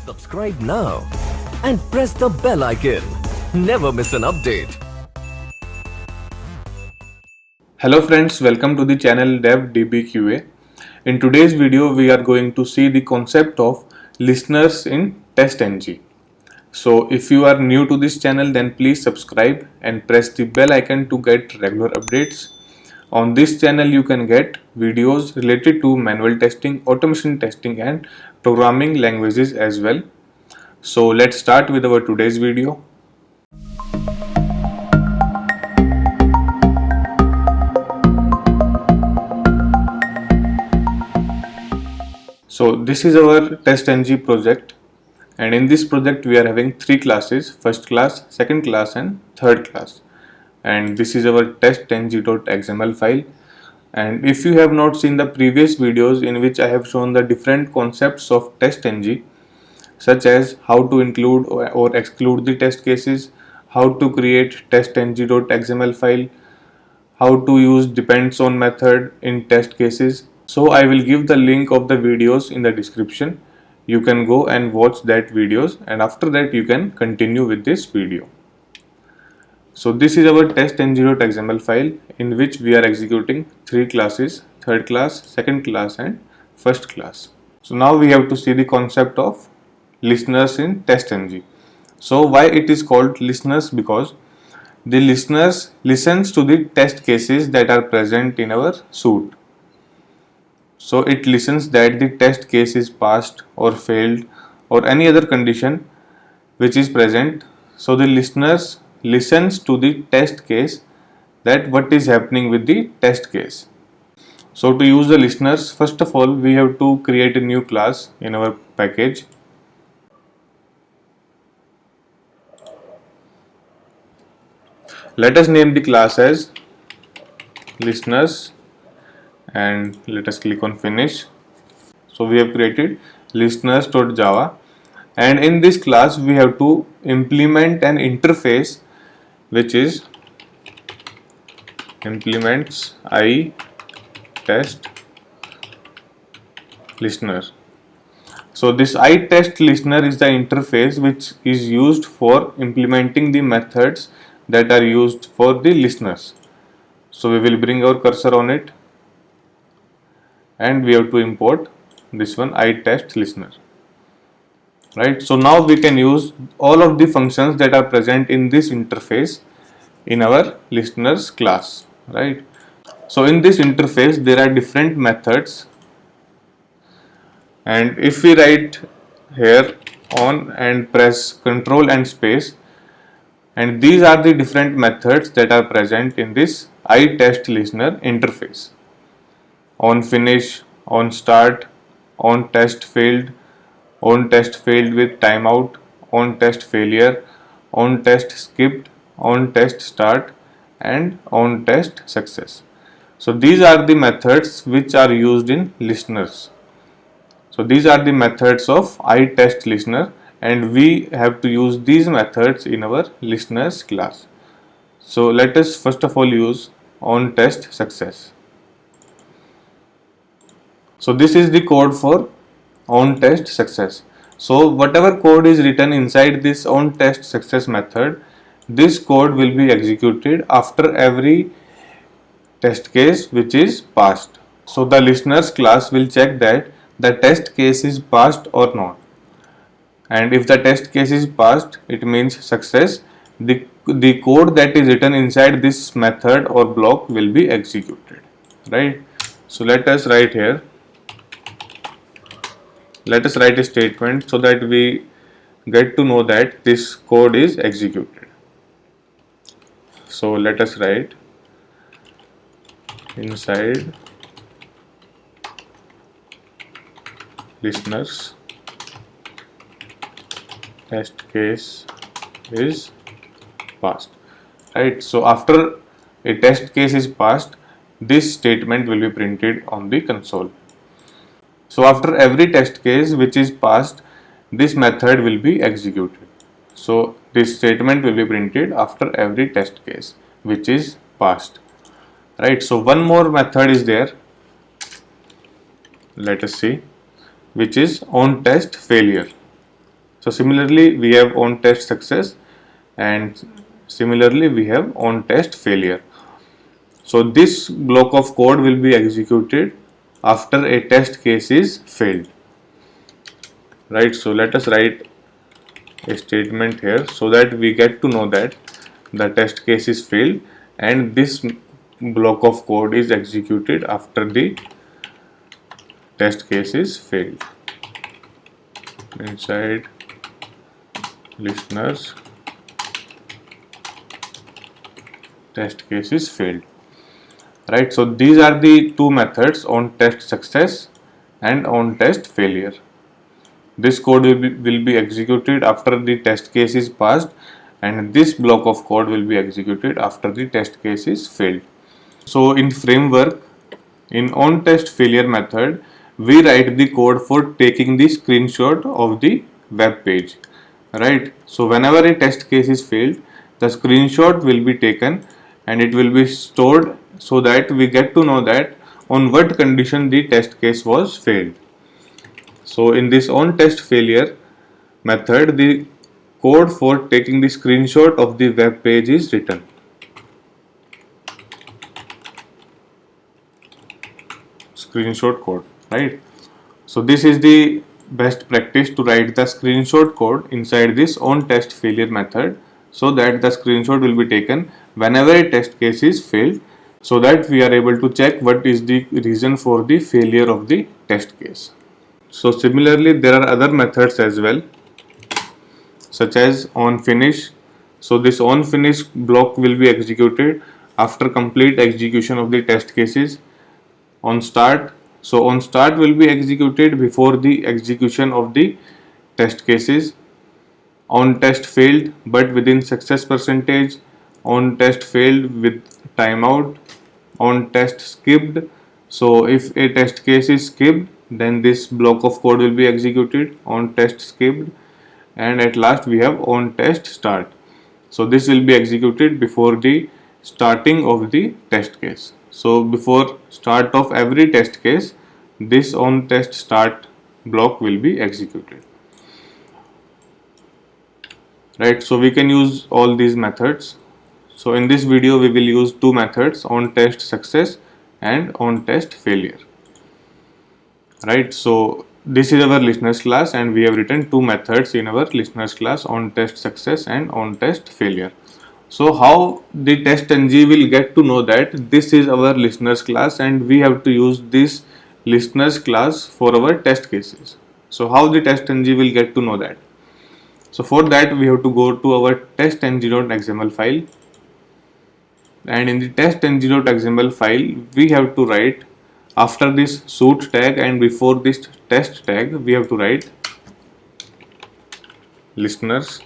Subscribe now and press the bell icon. Never miss an update. Hello friends, welcome to the channel DevDBQA. In today's video, we are going to see the concept of listeners in TestNG. So if you are new to this channel, then please subscribe and press the bell icon to get regular updates. On this channel, you can get videos related to manual testing, automation testing and programming languages as well. So let's start with our today's video. So this is our TestNG project, and in this project we are having three classes: first class, second class and third class. And this is our testng.xml file. And if you have not seen the previous videos in which I have shown the different concepts of TestNG, such as how to include or exclude the test cases, how to create testng.xml file, how to use depends on method in test cases. So I will give the link of the videos in the description. You can go and watch that videos, and after that you can continue with this video. So this is our testng.xml file in which we are executing three classes: third class, second class and first class. So now we have to see the concept of listeners in TestNG. So why it is called listeners? Because the listeners listens to the test cases that are present in our suite. So it listens that the test case is passed or failed or any other condition which is present. So the listeners listens to the test case, that what is happening with the test case. So to use the listeners, first of all we have to create a new class in our package. Let us name the class as listeners and let us click on finish. So we have created listeners.java, and in this class we have to implement an interface which is implements iTest listener. So this iTest listener is the interface which is used for implementing the methods that are used for the listeners. So we will bring our cursor on it, and we have to import this one iTest listener, right? So now we can use all of the functions that are present in this interface in our listeners class, right? So in this interface there are different methods, and if we write here on and press Ctrl and space, and these are the different methods that are present in this iTest listener interface: on finish, on start, on test failed with timeout, on test failure, on test skipped, on test start and on test success. So these are the methods which are used in listeners. So these are the methods of iTest listener, and we have to use these methods in our listeners class. So let us first of all use on test success. So this is the code for on test success. So whatever code is written inside this on test success method, this code will be executed after every test case which is passed. So the listeners class will check that the test case is passed or not, and if the test case is passed, it means success. The code that is written inside this method or block will be executed, right? So let us write here, let us write a statement so that we get to know that this code is executed. So let us write inside listeners test case is passed, right? So after a test case is passed, this statement will be printed on the console. So after every test case which is passed, this method will be executed. So this statement will be printed after every test case which is passed, right? So one more method is there, let us see, which is on test failure. So similarly we have on test success, and similarly we have on test failure. So this block of code will be executed after a test case is failed, right? So let us write a statement here so that we get to know that the test case is failed and this block of code is executed after the test case is failed. Inside listeners test case is failed, right? So these are the two methods, on test success and on test failure. This code will be executed after the test case is passed, and this block of code will be executed after the test case is failed. So in framework, in on test failure method, we write the code for taking the screenshot of the web page, right? So whenever a test case is failed, the screenshot will be taken and it will be stored so that we get to know that on what condition the test case was failed. So in this on test failure method, the code for taking the screenshot of the web page is written. Screenshot code, right? So this is the best practice to write the screenshot code inside this on test failure method so that the screenshot will be taken whenever a test case is failed, so that we are able to check what is the reason for the failure of the test case. So similarly there are other methods as well, such as on finish. So this on finish block will be executed after complete execution of the test cases. On start, so on start will be executed before the execution of the test cases. On test failed but within success percentage. On test failed with timeout. On test skipped, so if a test case is skipped, then this block of code will be executed on test skipped. And at last we have on test start, so this will be executed before the starting of the test case. So before start of every test case, this on test start block will be executed, right? So we can use all these methods. So in this video we will use two methods, on test success and on test failure, right? So this is our listeners class and we have written two methods in our listeners class, on test success and on test failure. So how the testng will get to know that this is our listeners class and we have to use this listeners class for our test cases? So how the testng will get to know that? So for that we have to go to our testng.xml file, and in the testng.xml file we have to write, after this suit tag and before this test tag, we have to write listeners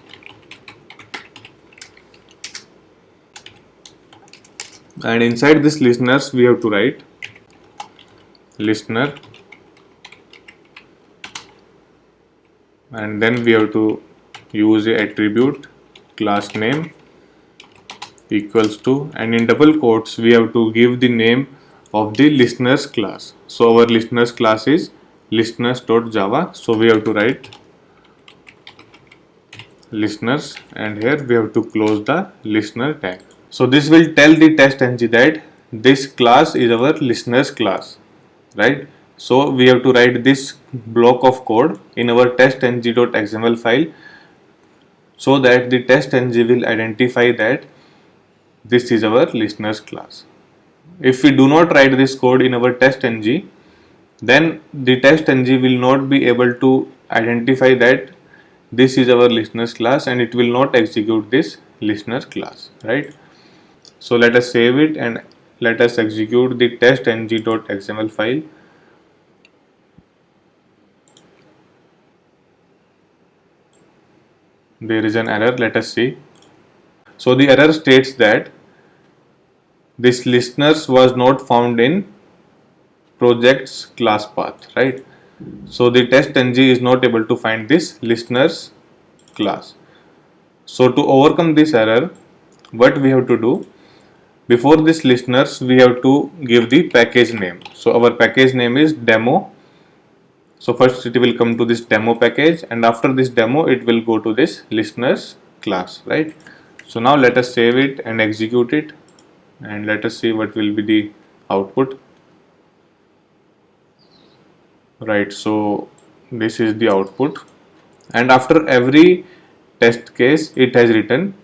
and inside this listeners we have to write listener, and then we have to use a attribute class name equals to, and in double quotes we have to give the name of the listeners class. So our listeners class is listeners.java, so we have to write listeners and here we have to close the listener tag. So this will tell the testng that this class is our listeners class, right? So we have to write this block of code in our testng.xml file so that the testng will identify that this is our listeners class. If we do not write this code in our testng, then the testng will not be able to identify that this is our listeners class and it will not execute this listener class, right? So let us save it and let us execute the testng.xml file. There is an error, let us see. So the error states that this listeners was not found in project's class path, right? So the testng is not able to find this listeners class. So to overcome this error, what we have to do, before this listeners we have to give the package name. So our package name is demo So first it will come to this demo package, and after this demo it will go to this listeners class, right? So now let us save it and execute it, and let us see what will be the output. Right, so this is the output, and after every test case it has written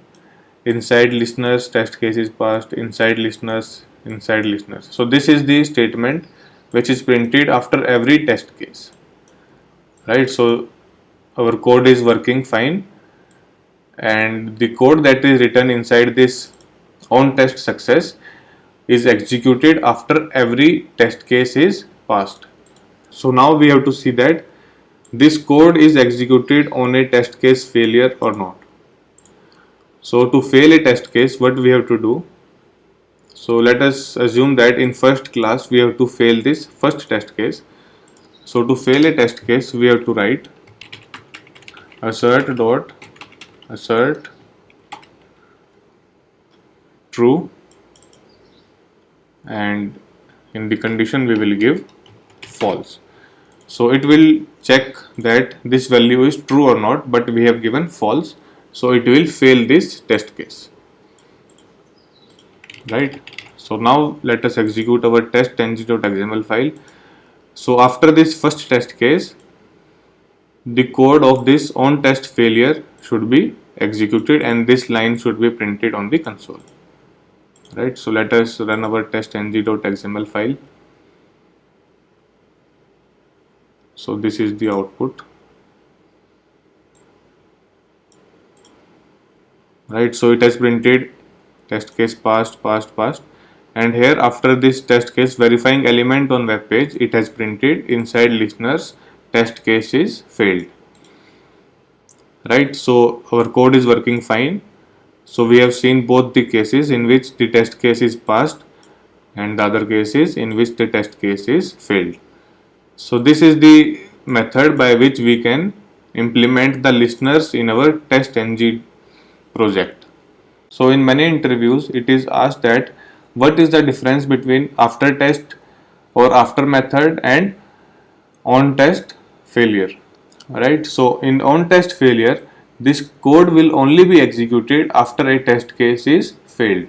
inside listeners test case is passed, inside listeners, inside listeners. So this is the statement which is printed after every test case, right? So our code is working fine, and the code that is written inside this on test success is executed after every test case is passed. So now we have to see that this code is executed on a test case failure or not. So to fail a test case, what we have to do? So let us assume that in first class we have to fail this first test case. So to fail a test case, we have to write assert dot assert true, and in the condition we will give false. So it will check that this value is true or not, but we have given false, so it will fail this test case, right? So now let us execute our test.ng.xml file. So after this first test case, the code of this on test failure should be executed, and this line should be printed on the console, right? So let us run our test.ng.xml file. So this is the output, right? So it has printed test case passed, and here after this test case verifying element on web page, it has printed inside listeners test case is failed, right? So our code is working fine. So we have seen both the cases in which the test case is passed and the other cases in which the test case is failed. So this is the method by which we can implement the listeners in our test-ng project. So in many interviews it is asked that what is the difference between after test or after method and on test failure, right? So in on test failure, this code will only be executed after a test case is failed,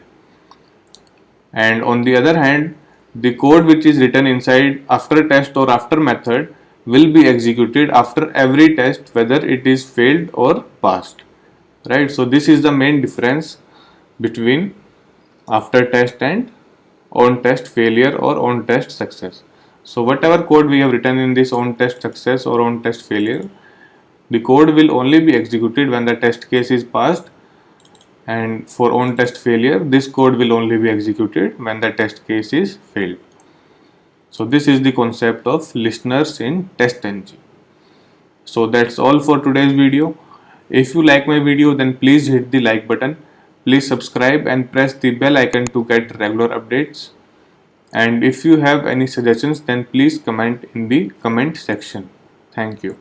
and on the other hand, the code which is written inside after test or after method will be executed after every test, whether it is failed or passed, right? So this is the main difference between after test and on test failure or on test success. So whatever code we have written in this on test success or on test failure, the code will only be executed when the test case is passed, and for on test failure, this code will only be executed when the test case is failed. So this is the concept of listeners in test-ng. So that's all for today's video. If you like my video, then please hit the like button. Please subscribe and press the bell icon to get regular updates. And if you have any suggestions, then please comment in the comment section. Thank you.